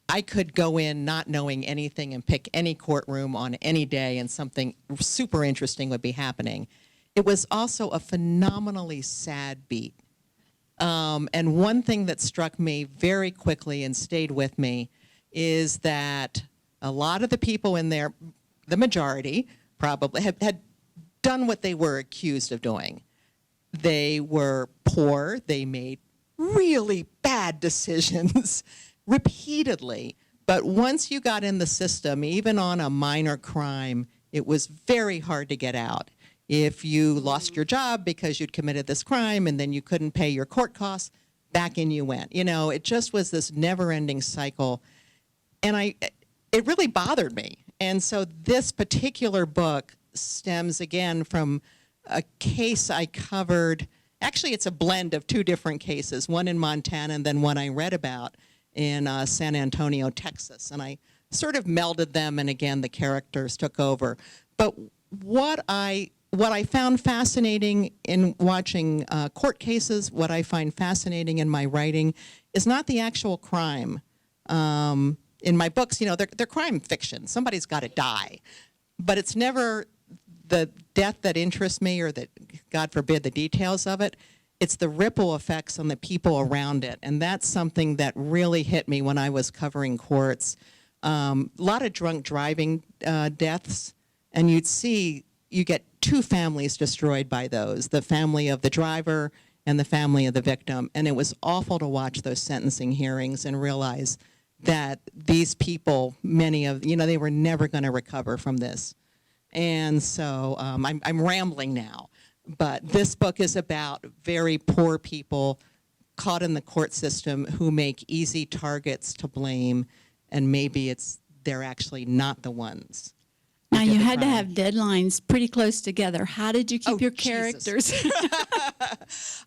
I could go in not knowing anything and pick any courtroom on any day and something super interesting would be happening. It was also a phenomenally sad beat. And one thing that struck me very quickly and stayed with me is that a lot of the people in there, the majority probably, had done what they were accused of doing. They were poor. They made really bad decisions repeatedly. But once you got in the system, even on a minor crime, it was very hard to get out. If you lost your job because you'd committed this crime and then you couldn't pay your court costs, back in you went. It just was this never-ending cycle. And it really bothered me. And so this particular book stems, again, from a case I covered. Actually, it's a blend of 2 different cases, one in Montana and then one I read about in San Antonio, Texas. And I sort of melded them, and again, the characters took over. But what I found fascinating in watching court cases, what I find fascinating in my writing, is not the actual crime. In my books, they're crime fiction. Somebody's got to die. But it's never the death that interests me or that, God forbid, the details of it. It's the ripple effects on the people around it. And that's something that really hit me when I was covering courts. A lot of drunk driving deaths, and you get 2 families destroyed by those, the family of the driver and the family of the victim. And it was awful to watch those sentencing hearings and realize that these people, many of, they were never going to recover from this. And so I'm rambling now, but this book is about very poor people caught in the court system who make easy targets to blame, and maybe they're actually not the ones. Now, you had to have deadlines pretty close together. How did you keep your characters?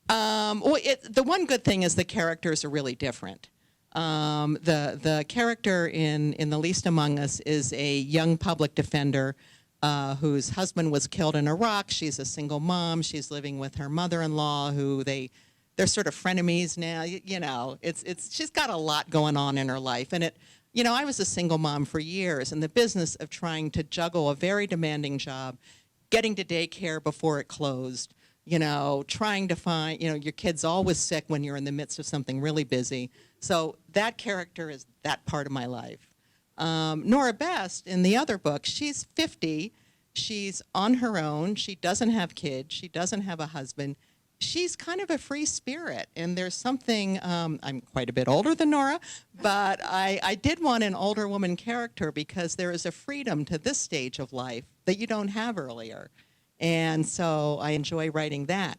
The one good thing is the characters are really different. The character in The Least Among Us is a young public defender whose husband was killed in Iraq. She's a single mom. She's living with her mother-in-law, who they're sort of frenemies now. She's got a lot going on in her life, and I was a single mom for years in the business of trying to juggle a very demanding job, getting to daycare before it closed, trying to find, your kid's always sick when you're in the midst of something really busy. So that character is that part of my life. Nora Best, in the other book, she's 50. She's on her own. She doesn't have kids. She doesn't have a husband. She's kind of a free spirit, and there's something, I'm quite a bit older than Nora, but I did want an older woman character because there is a freedom to this stage of life that you don't have earlier. And so I enjoy writing that.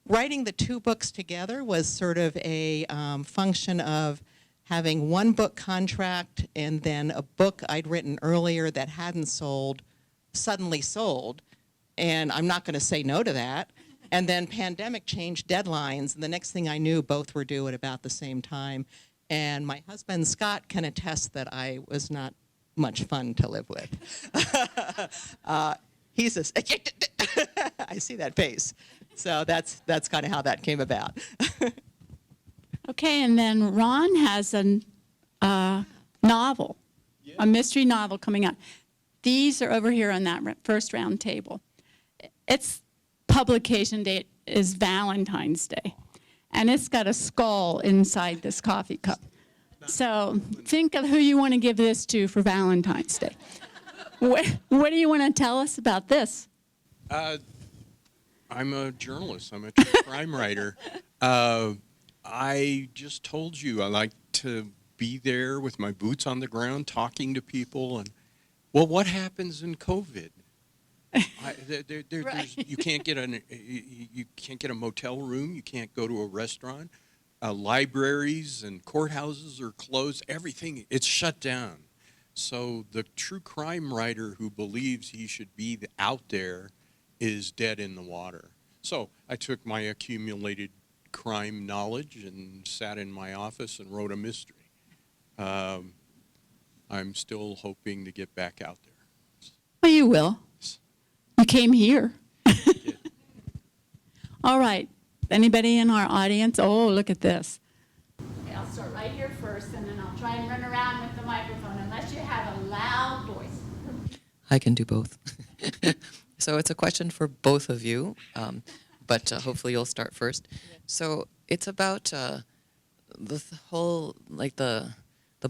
Writing the 2 books together was sort of a function of having one book contract and then a book I'd written earlier that hadn't sold, suddenly sold, and I'm not going to say no to that. And then pandemic changed deadlines, and the next thing I knew, both were due at about the same time. And my husband, Scott, can attest that I was not much fun to live with. He's a, I see that face. So that's kind of how that came about. Okay, and then Ron has a novel, a mystery novel coming out. These are over here on that first round table. Its publication date is Valentine's Day, and it's got a skull inside this coffee cup. So think of who you want to give this to for Valentine's Day. What do you want to tell us about this? I'm a journalist. I'm a true crime writer. I just told you I like to be there with my boots on the ground, talking to people. And well, what happens in COVID? You can't get you can't get a motel room. You can't go to a restaurant. Libraries and courthouses are closed. Everything, it's shut down. So the true crime writer who believes he should be out there is dead in the water. So I took my accumulated crime knowledge and sat in my office and wrote a mystery. I'm still hoping to get back out there. Well, you will. You came here. All right. Anybody in our audience? Oh, look at this. Okay, I'll start right here first, and then I'll try and run around with the microphone, unless you have a loud voice. I can do both. So it's a question for both of you, but hopefully you'll start first. So it's about the whole, like the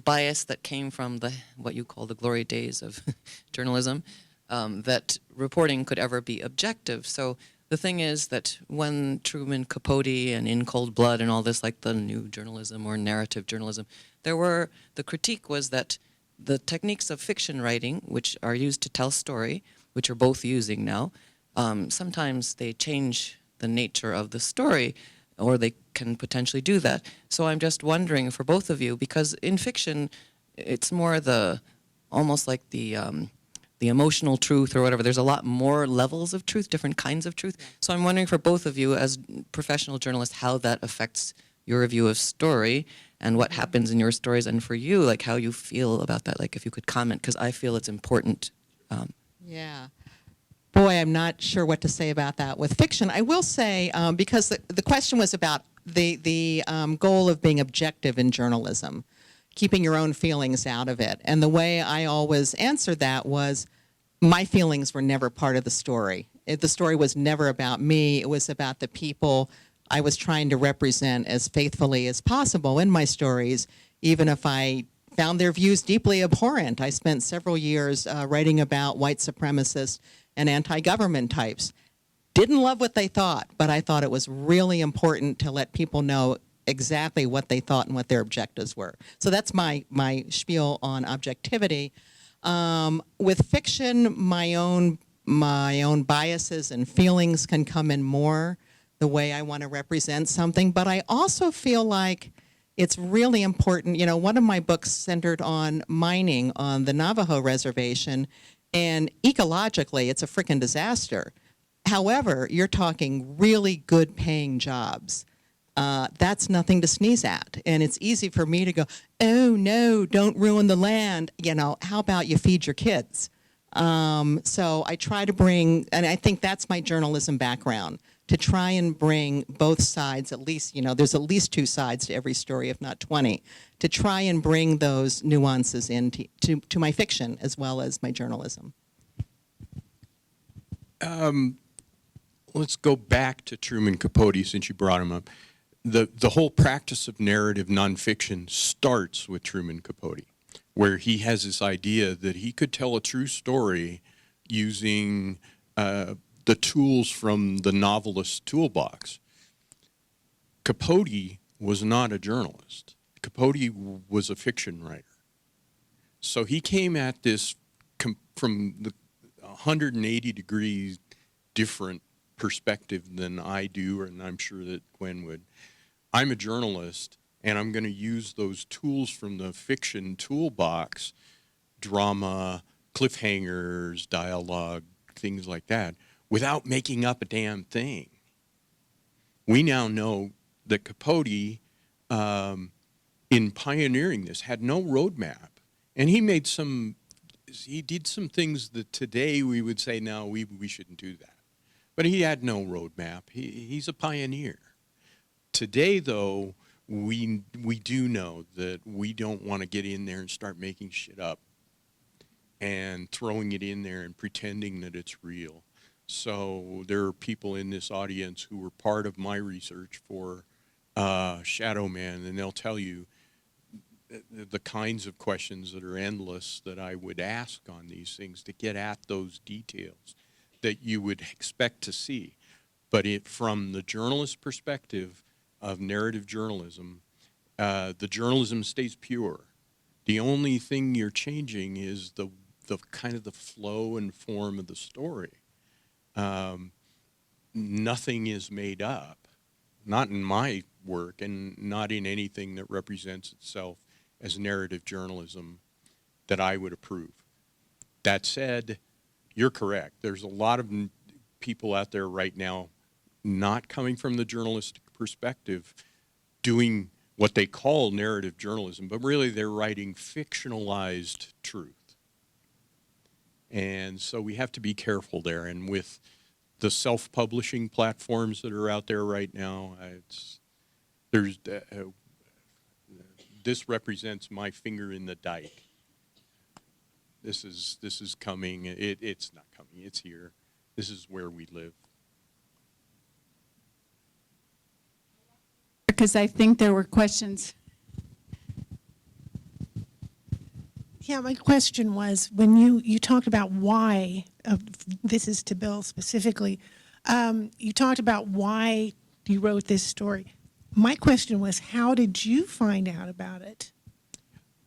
bias that came from what you call the glory days of journalism, that reporting could ever be objective. So the thing is that when Truman Capote and In Cold Blood and all this, like the new journalism or narrative journalism, the critique was that the techniques of fiction writing, which are used to tell story, which are both using now, sometimes they change the nature of the story, or they can potentially do that. So I'm just wondering for both of you, because in fiction, it's more almost like the emotional truth or whatever. There's a lot more levels of truth, different kinds of truth. So I'm wondering for both of you as professional journalists how that affects your review of story and what happens in your stories, and for you, like how you feel about that, like if you could comment, because I feel it's important. Yeah. Boy, I'm not sure what to say about that. With fiction, I will say, because the question was about the goal of being objective in journalism, keeping your own feelings out of it. And the way I always answered that was my feelings were never part of the story. The story was never about me. It was about the people I was trying to represent as faithfully as possible in my stories, even if I found their views deeply abhorrent. I spent several years writing about white supremacists and anti-government types. Didn't love what they thought, but I thought it was really important to let people know exactly what they thought and what their objectives were. So that's my spiel on objectivity. With fiction, my own biases and feelings can come in more the way I want to represent something, but I also feel like it's really important. You know, one of my books centered on mining on the Navajo reservation, and ecologically, it's a frickin' disaster. However, you're talking really good paying jobs. That's nothing to sneeze at. And it's easy for me to go, oh no, don't ruin the land. You know, how about you feed your kids? So I try to bring, and I think that's my journalism background, to try and bring both sides, at least, you know, there's at least two sides to every story, if not 20, to try and bring those nuances into to my fiction as well as my journalism. Let's go back to Truman Capote since you brought him up. The whole practice of narrative nonfiction starts with Truman Capote, where he has this idea that he could tell a true story using the tools from the novelist's toolbox. Capote was not a journalist. Capote was a fiction writer. So he came at this from the 180 degrees different perspective than I do, and I'm sure that Gwen would. I'm a journalist, and I'm going to use those tools from the fiction toolbox, drama, cliffhangers, dialogue, things like that, without making up a damn thing. We now know that Capote, in pioneering this, had no roadmap, and he did some things that today we would say, no, we shouldn't do that. But he had no roadmap. He's a pioneer. Today, though, we do know that we don't want to get in there and start making shit up and throwing it in there and pretending that it's real. So there are people in this audience who were part of my research for Shadow Man, and they'll tell you the kinds of questions that are endless that I would ask on these things to get at those details that you would expect to see. But from the journalist perspective of narrative journalism, the journalism stays pure. The only thing you're changing is the kind of the flow and form of the story. Nothing is made up, not in my work and not in anything that represents itself as narrative journalism that I would approve. That said, you're correct. There's a lot of people out there right now not coming from the journalistic perspective doing what they call narrative journalism, but really they're writing fictionalized truth. And so we have to be careful there. And with the self-publishing platforms that are out there right now, this represents my finger in the dike. This is coming. It's not coming. It's here. This is where we live. Because I think there were questions. Yeah, my question was, when you talked about why, this is to Bill specifically, you talked about why you wrote this story. My question was, how did you find out about it?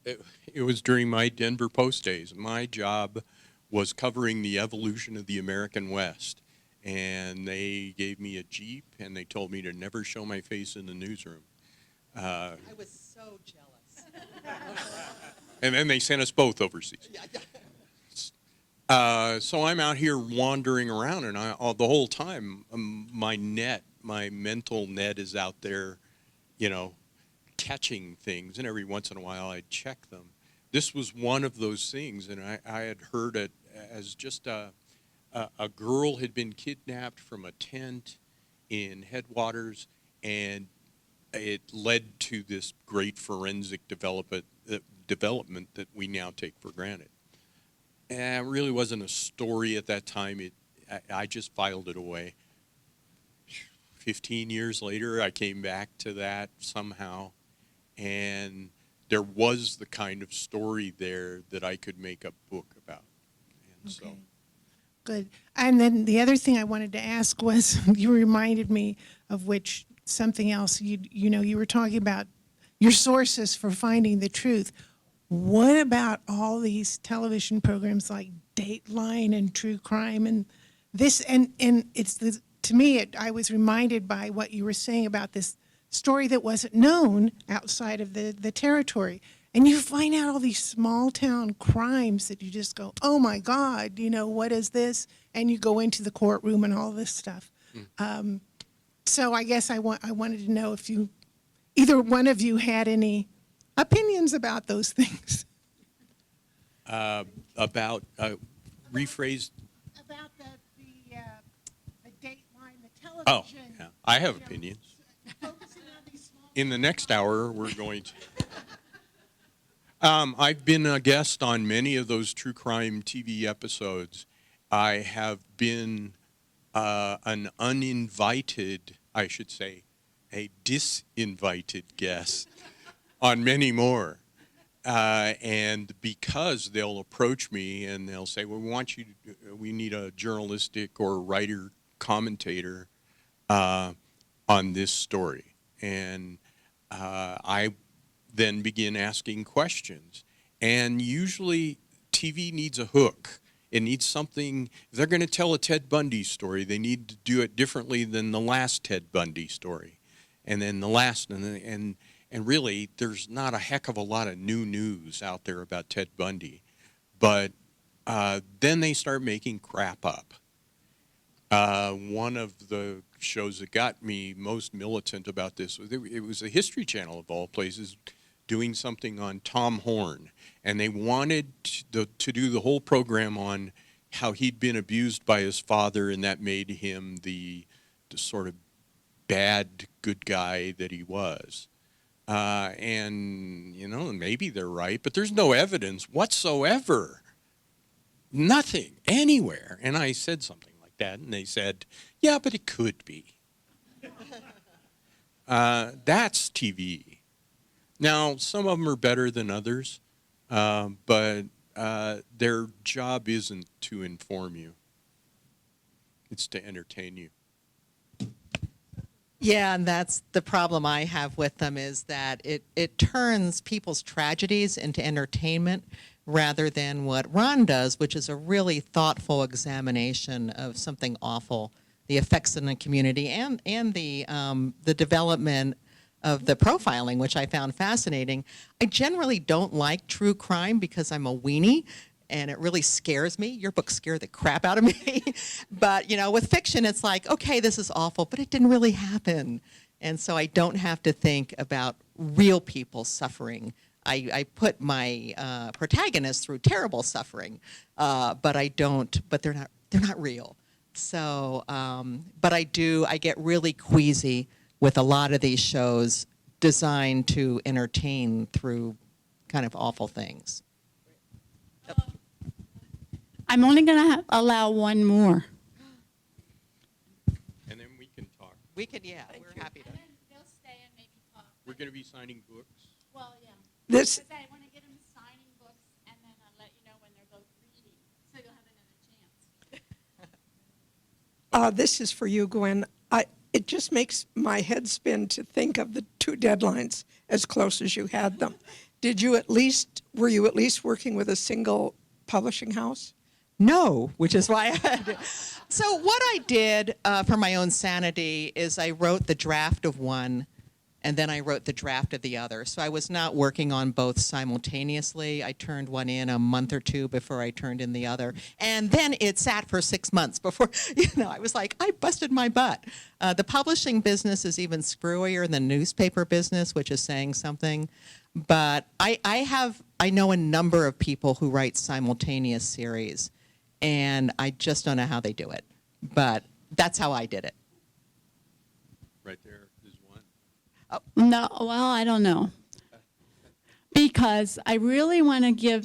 It was during my Denver Post days. My job was covering the evolution of the American West. And they gave me a Jeep, and they told me to never show my face in the newsroom. I was so jealous. And then they sent us both overseas. So I'm out here wandering around, and the whole time, my mental net is out there, catching things, and every once in a while I'd check them. This was one of those things, and I had heard it as just a girl had been kidnapped from a tent in Headwaters, and it led to this great forensic development that we now take for granted. And it really wasn't a story at that time. I just filed it away. 15 years later, I came back to that somehow, and there was the kind of story there that I could make a book about. And Okay. so. Good. And then the other thing I wanted to ask was, you reminded me of something else. You were talking about your sources for finding the truth. What about all these television programs like Dateline and True Crime and this? And it's to me, I was reminded by what you were saying about this story that wasn't known outside of the territory. And you find out all these small town crimes that you just go, oh my God, what is this? And you go into the courtroom and all this stuff. So I guess I wanted to know if either one of you had any opinions about those things. Rephrased. About the Dateline, the television. Oh, yeah. I have opinions. Focusing on these small In the next hour, we're going to. I've been a guest on many of those true crime TV episodes. I have been an uninvited, I should say, a disinvited guest on many more. And because they'll approach me and they'll say, well, we need a journalistic or writer commentator on this story. And I then begin asking questions. And usually TV needs a hook. It needs something. If they're going to tell a Ted Bundy story, they need to do it differently than the last Ted Bundy story. And then the last, and really, there's not a heck of a lot of new news out there about Ted Bundy. But then they start making crap up. One of the shows that got me most militant about this, it was a History Channel of all places, doing something on Tom Horn. And they wanted to do the whole program on how he'd been abused by his father, and that made him the sort of bad good guy that he was. And, maybe they're right, but there's no evidence whatsoever. Nothing, anywhere. And I said something like that, and they said, yeah, but it could be. That's TV. Now, some of them are better than others, but their job isn't to inform you. It's to entertain you. Yeah, and that's the problem I have with them is that it turns people's tragedies into entertainment rather than what Ron does, which is a really thoughtful examination of something awful, the effects in the community, and the development of the profiling, which I found fascinating. I generally don't like true crime because I'm a weenie, and it really scares me. Your books scare the crap out of me. But, you know, with fiction, it's like, okay, this is awful, but it didn't really happen. And so I don't have to think about real people suffering. I put my protagonists through terrible suffering, but they're not real. So, but I get really queasy with a lot of these shows designed to entertain through kind of awful things. I'm only going to allow one more. And then we can talk. We could, yeah, we're happy to. They'll stay and maybe talk. We're going to be signing books. Well, yeah. This, Because I want to get them signing books, and then I'll let you know when they're both reading, so you'll have another chance. this is for you, Gwen. It just makes my head spin to think of the two deadlines as close as you had them. Were you at least working with a single publishing house? No, which is why I had to. So what I did for my own sanity is I wrote the draft of one, and then I wrote the draft of the other. So I was not working on both simultaneously. I turned one in a month or two before I turned in the other. And then it sat for 6 months before, I was like, I busted my butt. The publishing business is even screwier than the newspaper business, which is saying something. But I know a number of people who write simultaneous series, and I just don't know how they do it. But that's how I did it. Right there is one. No, well, I don't know. Because I really want to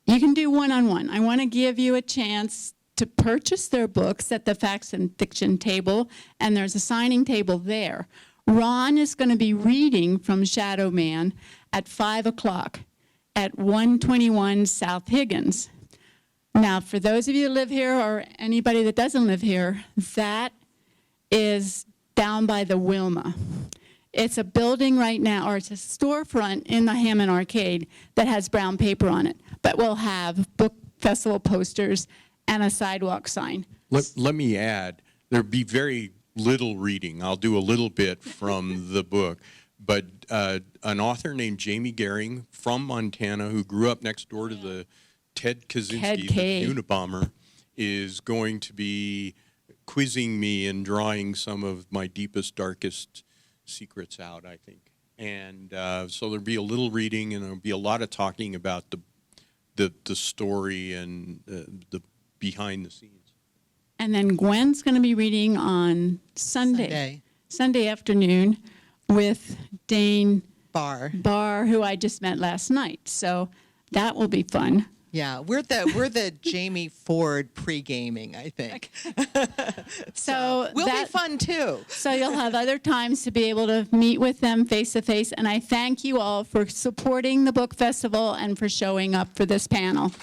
you can do one-on-one. I want to give you a chance to purchase their books at the Facts and Fiction table, and there's a signing table there. Ron is going to be reading from Shadow Man at 5 o'clock at 121 South Higgins. Now, for those of you who live here or anybody that doesn't live here, that is down by the Wilma. It's a building right now, or it's a storefront in the Hammond Arcade that has brown paper on it, but we'll have book festival posters and a sidewalk sign. Let me add, there'll be very little reading. I'll do a little bit from the book, but an author named Jamie Gehring from Montana, who grew up next door to the Ted Kaczynski, the Unabomber, is going to be quizzing me and drawing some of my deepest, darkest secrets out, I think. And so there'll be a little reading, and there'll be a lot of talking about the story and the behind the scenes. And then Gwen's going to be reading on Sunday afternoon with Dane Barr, who I just met last night. So that will be fun. Yeah, we're the Jamie Ford pre-gaming, I think. So we'll be fun too. So you'll have other times to be able to meet with them face to face. And I thank you all for supporting the book festival and for showing up for this panel.